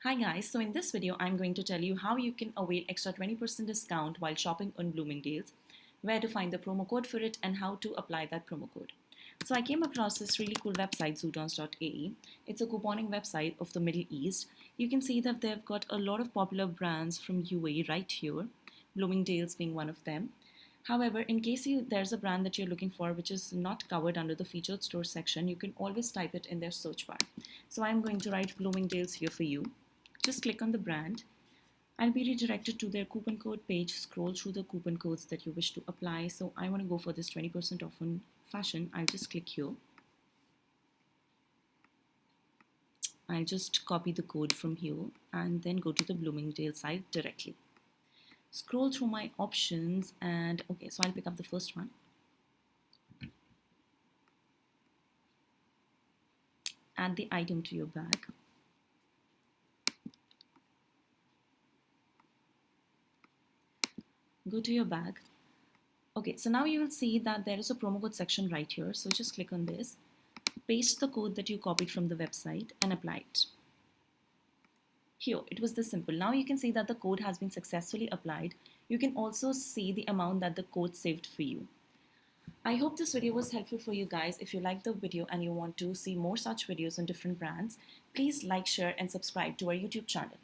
Hi guys, so in this video I'm going to tell you how you can avail extra 20% discount while shopping on Bloomingdale's, where to find the promo code for it and how to apply that promo code. So I came across this really cool website zootons.ae. It's a couponing website of the Middle East. You can see that they've got a lot of popular brands from UAE right here, Bloomingdale's being one of them. However, in case there's a brand that you're looking for which is not covered under the featured store section, you can always type it in their search bar. So I'm going to write Bloomingdale's here for you. Just click on the brand. I'll be redirected to their coupon code page. Scroll through the coupon codes that you wish to apply. So I want to go for this 20% off on fashion. I'll just click here. I'll just copy the code from here and then go to the Bloomingdale site directly. Scroll through my options and okay, so I'll pick up the first one. Add the item to your bag. Go to your bag. Okay, so now you will see that there is a promo code section right here. So just click on this, paste the code that you copied from the website and apply it. Here, it was this simple. Now you can see that the code has been successfully applied. You can also see the amount that the code saved for you. I hope this video was helpful for you guys. If you liked the video and you want to see more such videos on different brands, please like, share and subscribe to our YouTube channel.